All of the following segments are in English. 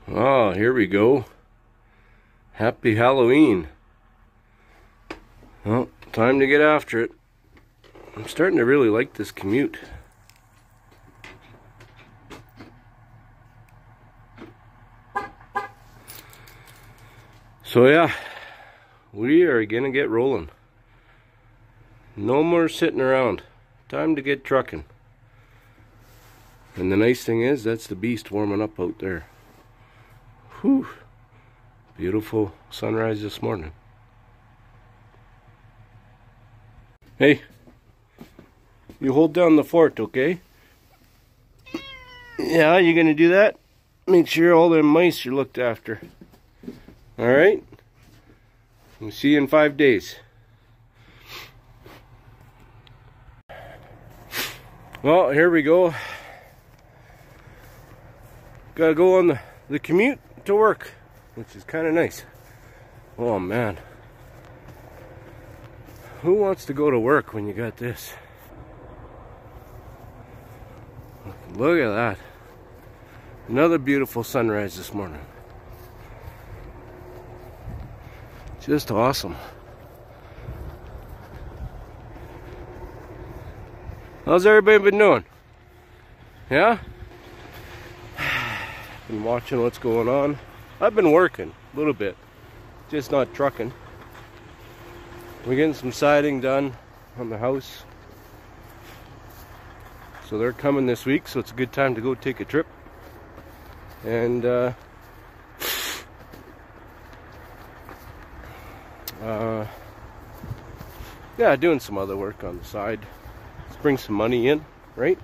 Oh, here we go. Happy Halloween. Well, time to get after it. I'm starting to really like this commute. So yeah, we are gonna get rolling. No more sitting around. Time to get trucking. And the nice thing is, that's the beast warming up out there. Whew. Beautiful sunrise this morning. Hey, you hold down the fort, okay? Yeah, you gonna do that? Make sure all the mice are looked after. Alright? We'll see you in 5 days. Well, here we go. Gotta go on the commute to work, which is kind of nice. Oh man. Who wants to go to work when you got this? Look at that. Another beautiful sunrise this morning. Just awesome. How's everybody been doing? Yeah? Been watching what's going on. I've been working a little bit, just not trucking. We're getting some siding done on the house. So they're coming this week, so it's a good time to go take a trip. And yeah, doing some other work on the side. Let's bring some money in, right?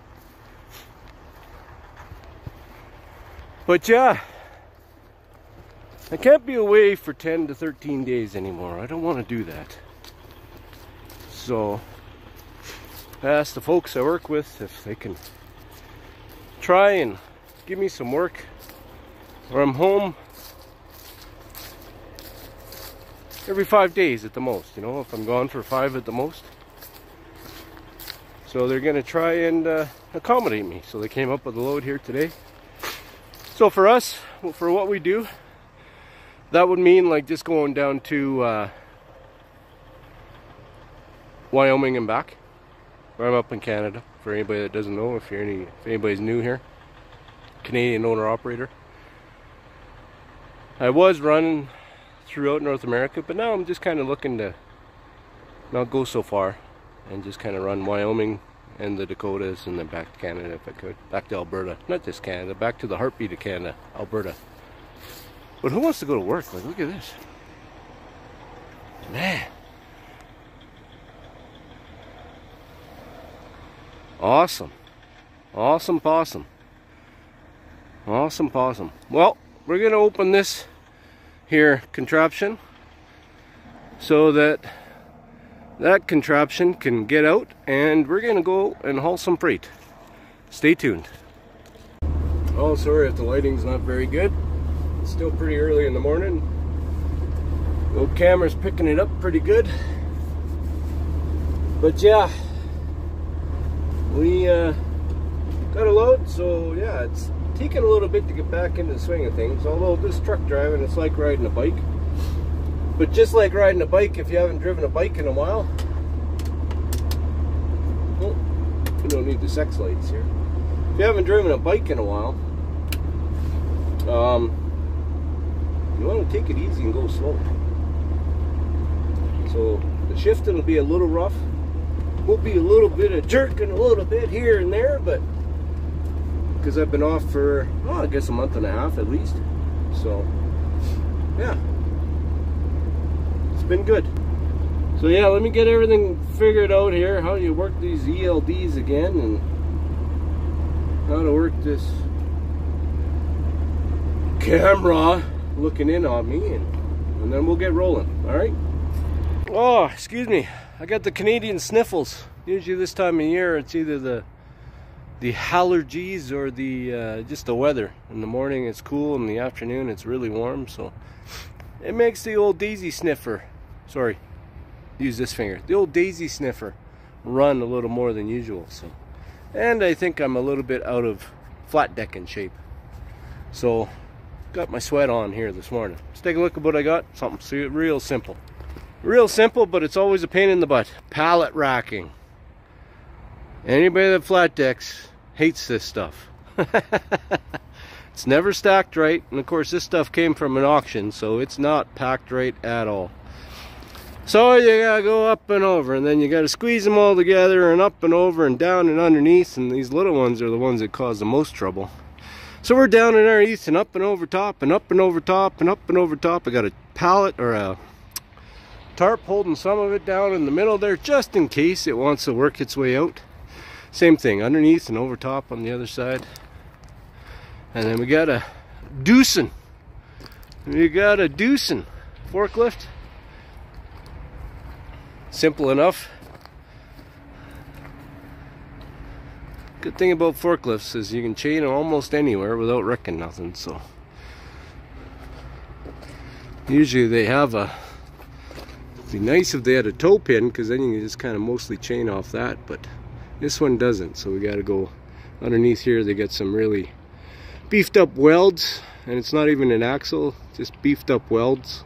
But yeah, I can't be away for 10 to 13 days anymore. I don't want to do that. So I asked the folks I work with if they can try and give me some work where I'm home every 5 days at the most, you know, if I'm gone for 5 at the most. So they're gonna try and accommodate me. So they came up with a load here today. So for us, for what we do, that would mean like just going down to Wyoming and back. I'm up in Canada, for anybody that doesn't know, if anybody's new here. Canadian owner-operator. I was running throughout North America, but now I'm just kind of looking to not go so far and just kind of run Wyoming and the Dakotas and then back to Canada if I could. Back to Alberta. Not just Canada, back to the heartbeat of Canada, Alberta. But who wants to go to work? Like, look at this. Man. Awesome. Awesome possum. Awesome possum. Well, we're going to open this here contraption so that contraption can get out, and we're going to go and haul some freight. Stay tuned. Oh, sorry if the lighting's not very good. It's still pretty early in the morning. The old camera's picking it up pretty good. But yeah, we got a load, so yeah, it's taking a little bit to get back into the swing of things. Although this truck driving, it's like riding a bike. But just like riding a bike, if you haven't driven a bike in a while, oh, we don't need the sex lights here. If you haven't driven a bike in a while, you want to take it easy and go slow. So the shifting will be a little rough. Will be a little bit of jerking a little bit here and there, but because I've been off for, oh, I guess a month and a half at least. So yeah, it's been good. So yeah, let me get everything figured out here, how you work these ELDs again and how to work this camera looking in on me, and then we'll get rolling. All right. Oh, excuse me, I got the Canadian sniffles. Usually this time of year it's either the allergies or the just the weather. In the morning it's cool, in the afternoon it's really warm, so it makes the old daisy sniffer, sorry, use this finger, the old daisy sniffer run a little more than usual. So, and I think I'm a little bit out of flat decking shape. So got my sweat on here this morning. Let's take a look at what I got. Something real simple. Real simple, but it's always a pain in the butt. Pallet racking. Anybody that flat decks hates this stuff. It's never stacked right, and of course this stuff came from an auction, so it's not packed right at all. So you gotta go up and over, and then you gotta squeeze them all together, and up and over and down and underneath, and these little ones are the ones that cause the most trouble. So we're down and underneath and up and over top and up and over top and up and over top. I got a pallet or a tarp holding some of it down in the middle there, just in case it wants to work its way out. Same thing, underneath and over top on the other side. And then we got a Doosan. We got a Doosan forklift. Simple enough. Good thing about forklifts is you can chain them almost anywhere without wrecking nothing. So usually they have a. It'd be nice if they had a toe pin, because then you can just kind of mostly chain off that. But this one doesn't. So we got to go underneath here. They got some really beefed up welds, and it's not even an axle, just beefed up welds.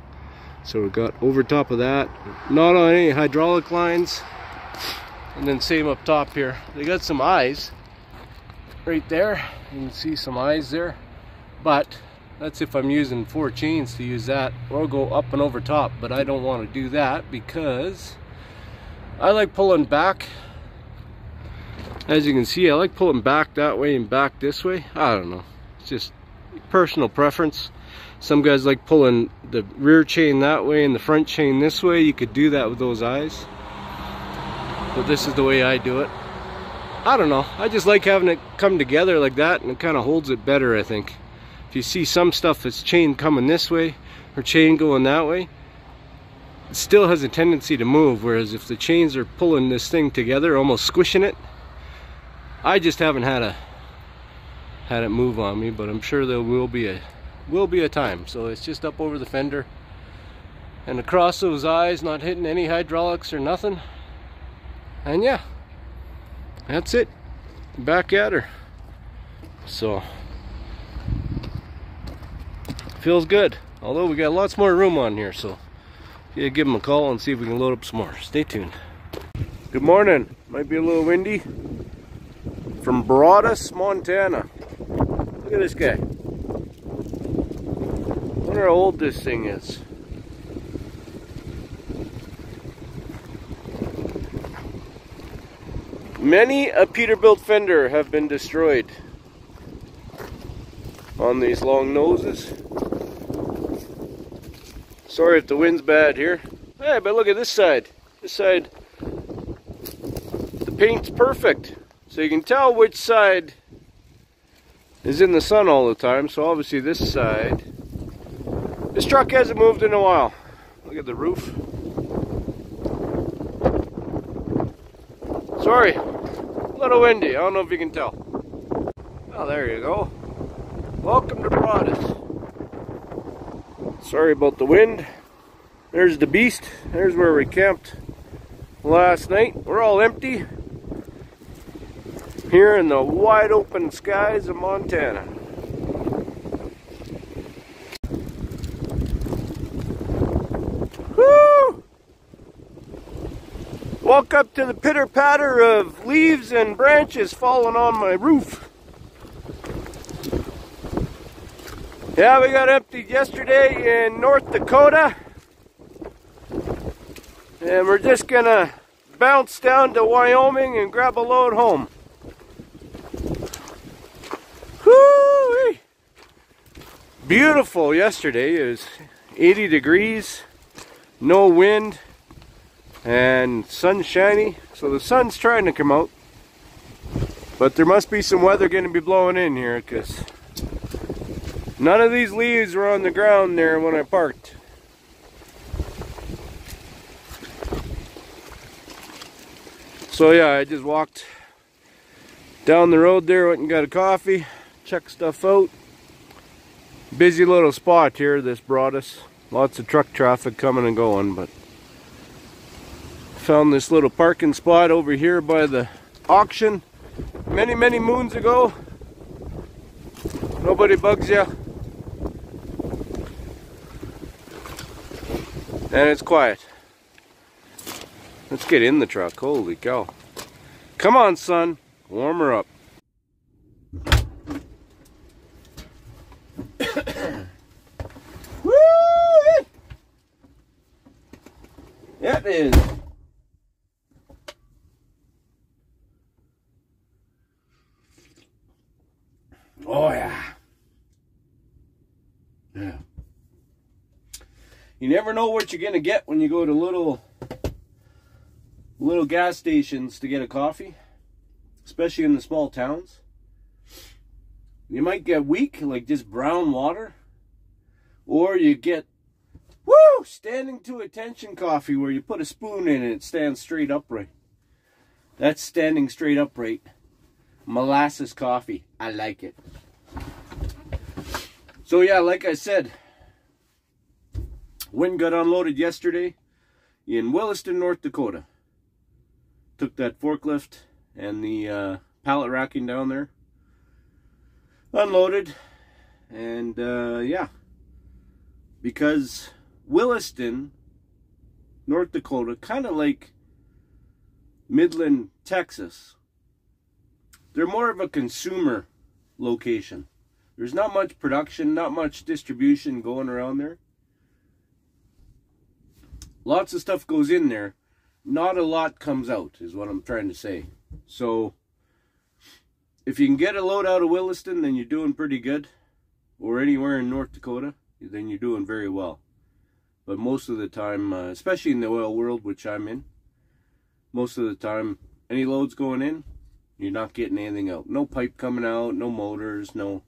So we got over top of that, not on any hydraulic lines. And then same up top here, they got some eyes right there. You can see some eyes there, but that's if I'm using 4 chains to use that, or go up and over top. But I don't want to do that because I like pulling back. As you can see, I like pulling back that way and back this way. I don't know, it's just personal preference. Some guys like pulling the rear chain that way and the front chain this way. You could do that with those eyes, but this is the way I do it. I don't know, I just like having it come together like that, and it kind of holds it better, I think. If you see some stuff that's chain coming this way or chain going that way, it still has a tendency to move, whereas if the chains are pulling this thing together, almost squishing it, I just haven't had it move on me. But I'm sure there will be a time. So it's just up over the fender and across those eyes, not hitting any hydraulics or nothing. And yeah, that's it. Back at her. So feels good. Although we got lots more room on here, so yeah, give them a call and see if we can load up some more. Stay tuned. Good morning. Might be a little windy. From Broadus, Montana. Look at this guy. I wonder how old this thing is. Many a Peterbilt fender have been destroyed on these long noses. Sorry if the wind's bad here. Hey, but look at this side. This side, the paint's perfect. So you can tell which side is in the sun all the time. So obviously this side. This truck hasn't moved in a while. Look at the roof. Sorry, a little windy. I don't know if you can tell. Oh, there you go. Welcome to Broadus. Sorry about the wind. There's the beast. There's where we camped last night. We're all empty here in the wide open skies of Montana. Woo! Walk up to the pitter patter of leaves and branches falling on my roof. Yeah, we got emptied yesterday in North Dakota, and we're just gonna bounce down to Wyoming and grab a load home. Whoo-wee! Beautiful yesterday. It was 80 degrees, no wind, and sunshiny. So the sun's trying to come out, but there must be some weather going to be blowing in here, because none of these leaves were on the ground there when I parked. So yeah, I just walked down the road there, went and got a coffee, checked stuff out. Busy little spot here, this Broadus. Lots of truck traffic coming and going, but found this little parking spot over here by the auction many moons ago. Nobody bugs you. And it's quiet. Let's get in the truck. Holy cow. Come on, son. Warm her up. Woo! Yeah, it is. Oh, yeah. Yeah. You never know what you're going to get when you go to little gas stations to get a coffee, especially in the small towns. You might get weak, like just brown water, or you get, woo, standing to attention coffee where you put a spoon in and it stands straight upright. That's standing straight upright. Molasses coffee. I like it. So yeah, like I said, wind got unloaded yesterday in Williston, North Dakota. Took that forklift and the pallet racking down there, unloaded, and yeah, because Williston, North Dakota, kind of like Midland, Texas, they're more of a consumer location. There's not much production, not much distribution going around there. Lots of stuff goes in there. Not a lot comes out, is what I'm trying to say. So, if you can get a load out of Williston, then you're doing pretty good. Or anywhere in North Dakota, then you're doing very well. But most of the time, especially in the oil world, which I'm in, most of the time, any loads going in, you're not getting anything out. No pipe coming out, no motors, no.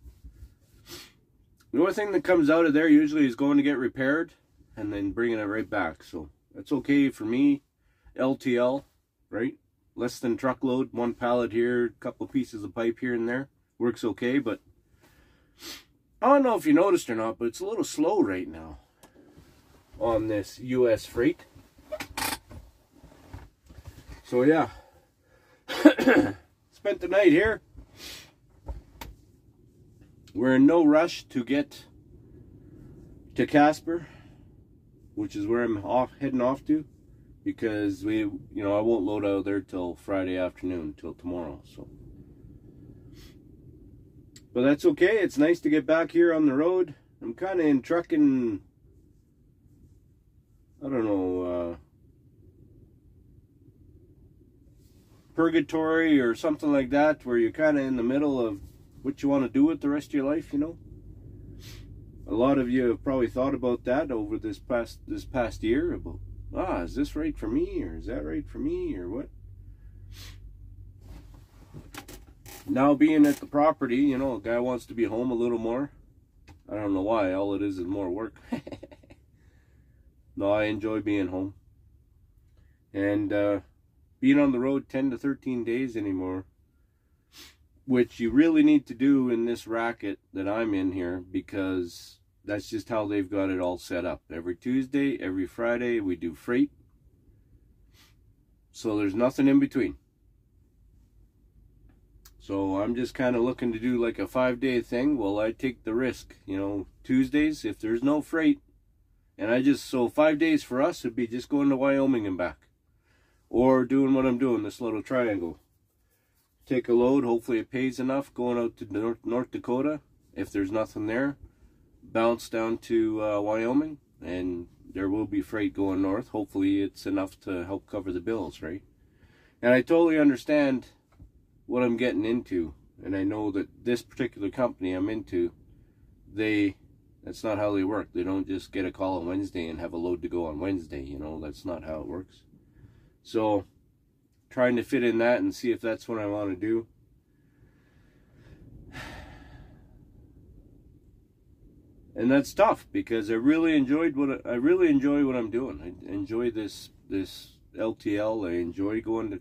The only thing that comes out of there usually is going to get repaired and then bringing it right back. So, that's okay for me. LTL, right? Less than truckload, one pallet here, a couple pieces of pipe here and there. Works okay, but I don't know if you noticed or not, but it's a little slow right now on this US freight. So yeah, spent the night here. We're in no rush to get to Casper, which is where I'm heading off to. Because I won't load out there till Friday afternoon, till tomorrow. So, but that's okay. It's nice to get back here on the road. I'm kind of in trucking, I don't know, purgatory or something like that, where you're kind of in the middle of what you want to do with the rest of your life. You know, a lot of you have probably thought about that over this past year about. Is this right for me, or is that right for me, or what? Now being at the property, a guy wants to be home a little more. I don't know why, all it is more work. No, I enjoy being home. And being on the road 10 to 13 days anymore, which you really need to do in this racket that I'm in here, because that's just how they've got it all set up. Every Tuesday, every Friday, we do freight. So there's nothing in between. So I'm just kind of looking to do like a 5-day thing. Well, I take the risk. Tuesdays, if there's no freight, and so 5 days for us would be just going to Wyoming and back. Or doing what I'm doing, this little triangle. Take a load, hopefully it pays enough, going out to North Dakota. If there's nothing there, bounce down to Wyoming, and there will be freight going north. Hopefully it's enough to help cover the bills, right? And I totally understand what I'm getting into, and I know that this particular company I'm into, that's not how they work. They don't just get a call on Wednesday and have a load to go on Wednesday. That's not how it works. So trying to fit in that and see if that's what I want to do. And that's tough, because I really enjoy what I'm doing. I enjoy this LTL. I enjoy going to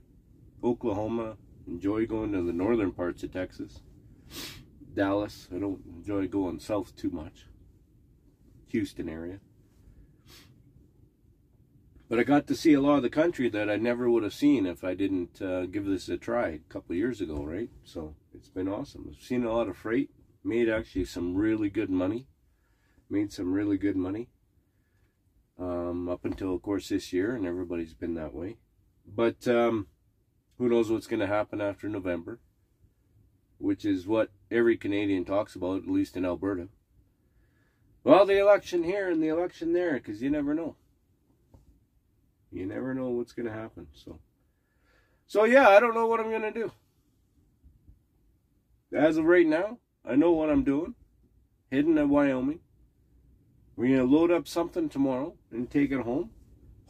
Oklahoma. Enjoy going to the northern parts of Texas. Dallas. I don't enjoy going south too much. Houston area. But I got to see a lot of the country that I never would have seen if I didn't give this a try a couple of years ago, right? So it's been awesome. I've seen a lot of freight. Made actually some really good money. Made some really good money. up until, of course, this year, and everybody's been that way. But who knows what's going to happen after November, which is what every Canadian talks about, at least in Alberta. Well, the election here and the election there, because you never know. You never know what's going to happen. So yeah, I don't know what I'm going to do. As of right now, I know what I'm doing. Heading to Wyoming. We're going to load up something tomorrow and take it home.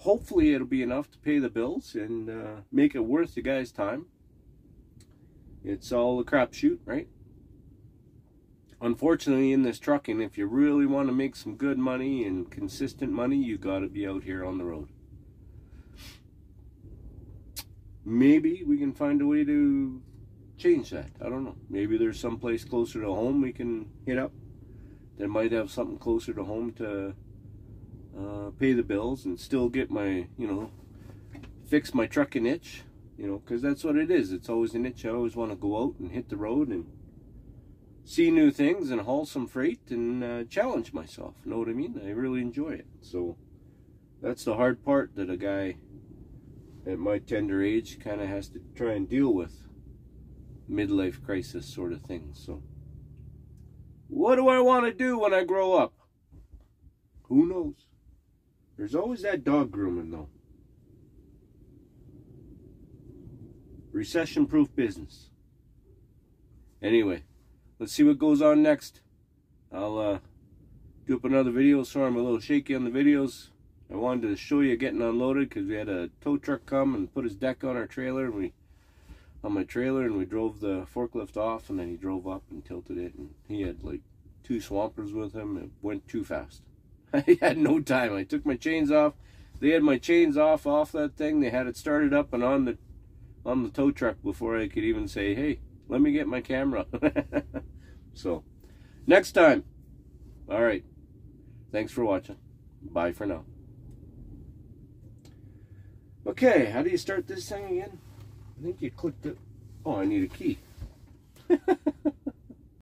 Hopefully it'll be enough to pay the bills and make it worth the guy's time. It's all a crapshoot, right? Unfortunately, in this trucking, if you really want to make some good money and consistent money, you got to be out here on the road. Maybe we can find a way to change that. I don't know. Maybe there's some place closer to home we can hit up that might have something closer to home to pay the bills and still get my, fix my trucking itch, because that's what it is. It's always an itch. I always want to go out and hit the road and see new things and haul some freight and challenge myself. Know what I mean? I really enjoy it. So that's the hard part that a guy at my tender age kind of has to try and deal with. Midlife crisis sort of thing. So what do I want to do when I grow up? Who knows? There's always that dog grooming though. Recession-proof business. Anyway, let's see what goes on next. I'll do up another video. Sorry I'm a little shaky on the videos. I wanted to show you getting unloaded because we had a tow truck come and put his deck on our trailer, and on my trailer, and we drove the forklift off, and then he drove up and tilted it, and he had like 2 swampers with him. It went too fast. I had no time. I took my chains off. They had my chains off that thing. They had it started up and on the tow truck before I could even say, hey, let me get my camera. So next time. All right, thanks for watching. Bye for now. Okay, how do you start this thing again? I think you clicked it. Oh, I need a key.